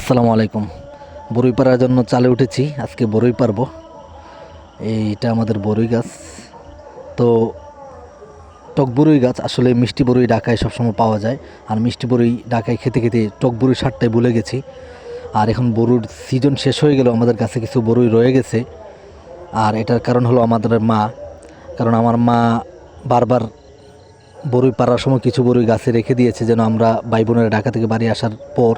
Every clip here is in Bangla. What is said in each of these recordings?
আসসালামু আলাইকুম। বরই পাড়ার জন্য চালে উঠেছি, আজকে বরই পারবো। এইটা আমাদের বরই গাছ। তো টক বরই গাছ, আসলে মিষ্টি বরই ঢাকায় সবসময় পাওয়া যায়, আর মিষ্টি বরই ঢাকায় খেতে খেতে টক বরই স্বাদটাই ভুলে গেছি। আর এখন বরুর সিজন শেষ হয়ে গেল, আমাদের কাছে কিছু বরই রয়ে গেছে। আর এটার কারণ হলো আমাদের মা, কারণ আমার মা বারবার বরই পাড়ার সময় কিছু বরই গাছে রেখে দিয়েছে, যেন আমরা ভাই বোনেরা ঢাকা থেকে বাড়ি আসার পর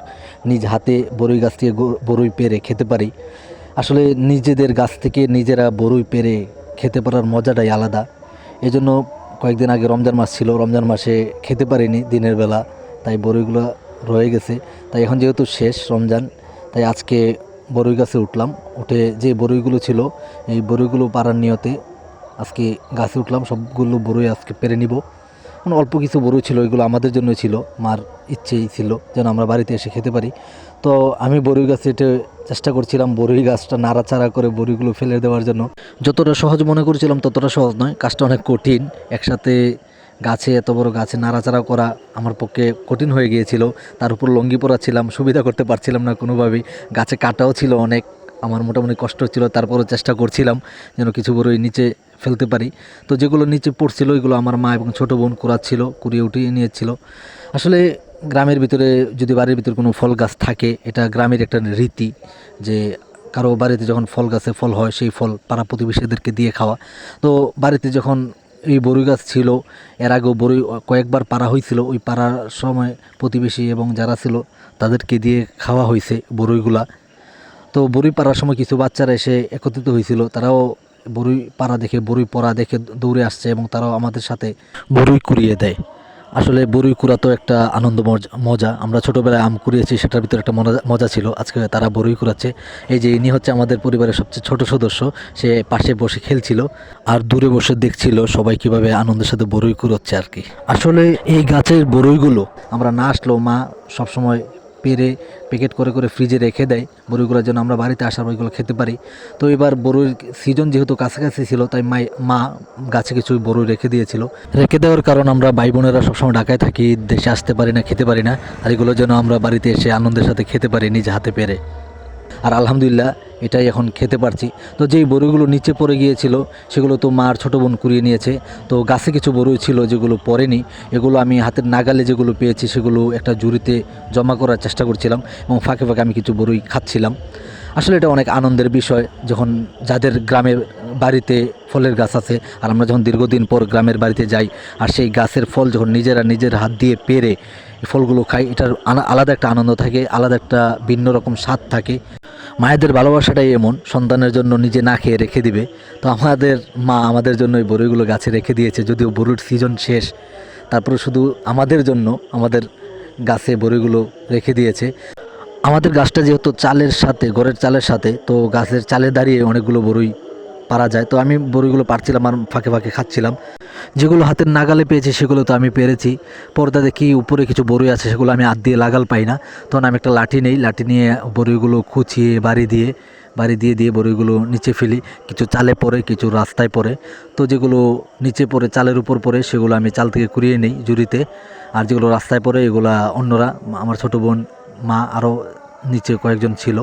নিজ হাতে বরই গাছ থেকে বরই পেরে খেতে পারি। আসলে নিজেদের গাছ থেকে নিজেরা বরই পেরে খেতে পারার মজাটাই আলাদা। এই জন্য কয়েকদিন আগে রমজান মাস ছিল, রমজান মাসে খেতে পারিনি দিনের বেলা, তাই বরইগুলো রয়ে গেছে। তাই এখন যেহেতু শেষ রমজান, তাই আজকে বরই গাছে উঠলাম। উঠে যে বরইগুলো ছিল, এই বরইগুলো পাড়ার নিয়তে আজকে গাছে উঠলাম। সবগুলো বরই আজকে পেরে নিব। অল্প কিছু বরই ছিল, এগুলো আমাদের জন্য ছিল, মার ইচ্ছেই ছিল যেন আমরা বাড়িতে এসে খেতে পারি। তো আমি বরই গাছে এটা চেষ্টা করছিলাম বরই গাছটা নাড়াচাড়া করে বরইগুলো ফেলে দেওয়ার জন্য। যতটা সহজ মনে করেছিলাম ততটা সহজ নয়, কাজটা অনেক কঠিন। একসাথে গাছে, এত বড় গাছে নাড়াচাড়া করা আমার পক্ষে কঠিন হয়ে গিয়েছিল। তার উপর লঙ্গি পরা ছিলাম, সুবিধা করতে পারছিলাম না কোনোভাবেই। গাছে কাটাও ছিল অনেক, আমার মোটামুটি কষ্ট হচ্ছিল। তারপরও চেষ্টা করছিলাম যেন কিছু বরই নিচে ফেলতে পারি। তো যেগুলো নিচে পড়ছিল ওইগুলো আমার মা এবং ছোটো বোন কুড়াচ্ছিল, কুড়িয়ে উঠিয়ে নিয়েছিল। আসলে গ্রামের ভিতরে যদি বাড়ির ভিতরে কোনো ফল গাছ থাকে, এটা গ্রামের একটা রীতি যে কারো বাড়িতে যখন ফল গাছে ফল হয় সেই ফল পাড়া প্রতিবেশীদেরকে দিয়ে খাওয়া। তো বাড়িতে যখন এই বরই গাছ ছিল, এর আগেও বরই কয়েকবার পাড়া হয়েছিল, ওই পাড়ার সময় প্রতিবেশী এবং যারা ছিল তাদেরকে দিয়ে খাওয়া হয়েছে বরইগুলা। তো বরই পাড়ার সময় কিছু বাচ্চারা এসে একত্রিত হয়েছিল, তারাও বরই পাড়া দেখে, বরই পড়া দেখে দৌড়ে আসছে এবং তারাও আমাদের সাথে বরই কুড়িয়ে দেয়। আসলে বরই কুড়া তো একটা আনন্দ মজা। আমরা ছোটোবেলায় আম কুড়িয়েছি, সেটার ভিতরে একটা মজা ছিল। আজকে তারা বরই কুড়াচ্ছে। এই যে ইনি হচ্ছে আমাদের পরিবারের সবচেয়ে ছোট সদস্য, সে পাশে বসে খেলছিল আর দূরে বসে দেখছিল সবাই কিভাবে আনন্দের সাথে বরই কুড়োচ্ছে আর কি। আসলে এই গাছের বরইগুলো আমরা না আসলেও মা সবসময় পেরে প্যাকেট করে করে ফ্রিজে রেখে দেয় বরইগুলোর জন্য, আমরা বাড়িতে আসার বইগুলো খেতে পারি। তো এবার বরইর সিজন যেহেতু কাছাকাছি ছিল, তাই মা গাছে কিছু বরই রেখে দিয়েছিল। রেখে দেওয়ার কারণ আমরা ভাই বোনেরা সবসময় ঢাকায় থাকি, দেশে আসতে পারি না, খেতে পারি না। আর এগুলোর জন্য আমরা বাড়িতে এসে আনন্দের সাথে খেতে পারি নিজ হাতে পেরে। আর আলহামদুলিল্লাহ এটাই এখন খেতে পারছি। তো যেই বরইগুলো নিচে পড়ে গিয়েছিল সেগুলো তো মার ছোটো বোন কুড়িয়ে নিয়েছে। তো গাছে কিছু বরই ছিল যেগুলো পড়েনি, এগুলো আমি হাতের নাগালে যেগুলো পেয়েছি সেগুলো একটা ঝুড়িতে জমা করার চেষ্টা করছিলাম এবং ফাঁকে ফাঁকে আমি কিছু বরই খাচ্ছিলাম। আসলে এটা অনেক আনন্দের বিষয়, যখন যাদের গ্রামের বাড়িতে ফলের গাছ আছে আর আমরা যখন দীর্ঘদিন পর গ্রামের বাড়িতে যাই আর সেই গাছের ফল যখন নিজেরা নিজের হাত দিয়ে পেরে ফলগুলো খাই, এটার আলাদা একটা আনন্দ থাকে, আলাদা একটা ভিন্ন রকম স্বাদ থাকে। মায়েদের ভালোবাসাটাই এমন, সন্তানের জন্য নিজে না খেয়ে রেখে দিবে। তো আমাদের মা আমাদের জন্য এই বরইগুলো গাছে রেখে দিয়েছে, যদিও বরুর সিজন শেষ, তারপরে শুধু আমাদের জন্য আমাদের গাছে বরইগুলো রেখে দিয়েছে। আমাদের গাছটা যেহেতু চালের সাথে, ঘরের চালের সাথে, তো গাছের চালে দাঁড়িয়ে অনেকগুলো বরই পারা যায়। তো আমি বরইগুলো পারছিলাম আর ফাঁকে ফাঁকে খাচ্ছিলাম। যেগুলো হাতের নাগালে পেয়েছি সেগুলো তো আমি পেরেছি। পর্দা দেখি উপরে কিছু বরই আছে, সেগুলো আমি হাত দিয়ে লাগাল পাই না। তখন আমি একটা লাঠি নেই, লাঠি নিয়ে বরইগুলো খুঁচিয়ে বাড়ি দিয়ে বরইগুলো নিচে ফেলি। কিছু চালে পড়ে, কিছু রাস্তায় পড়ে। তো যেগুলো নিচে পড়ে, চালের উপর পড়ে, সেগুলো আমি চাল থেকে কুড়িয়ে নেই ঝুড়িতে। আর যেগুলো রাস্তায় পড়ে এগুলো অন্যরা, আমার ছোটো বোন, মা, আরও নিচে কয়েকজন ছিল,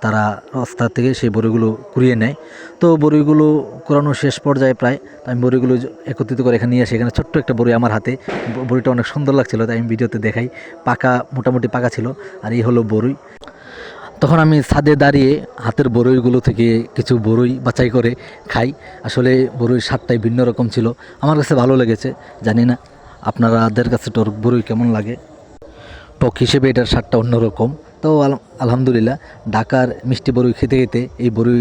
তারা রাস্তা থেকে সেই বড়িগুলো কুড়িয়ে নেয়। তো বড়িগুলো কুড়ানো শেষ পর্যায়ে প্রায়, তো আমি বড়িগুলো একত্রিত করে এখানে নিয়ে আসি। এখানে ছোট্ট একটা বড়ি আমার হাতে, বড়িটা অনেক সুন্দর লাগছিল, তাই আমি ভিডিওতে দেখাই। পাকা, মোটামুটি পাকা ছিল। আর এই হলো বড়ি। তখন আমি ছাদে দাঁড়িয়ে হাতের বড়ইগুলো থেকে কিছু বড়ই বাছাই করে খাই। আসলে বড়ির স্বাদটাই ভিন্ন রকম ছিল, আমার কাছে ভালো লেগেছে। জানি না আপনাদের কাছে টক বড়ই কেমন লাগে। টক হিসেবে এটার স্বাদটা অন্যরকম। তো আলহামদুলিল্লাহ, ঢাকার মিষ্টি বরই খেতে খেতে এই বরই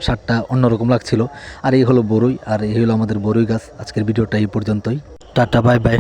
স্বাদটা অন্যরকম লাগছিল। আর এই হলো বরই, আর এই হলো আমাদের বরই গাছ। আজকের ভিডিওটা এই পর্যন্তই। Tata, bye bye.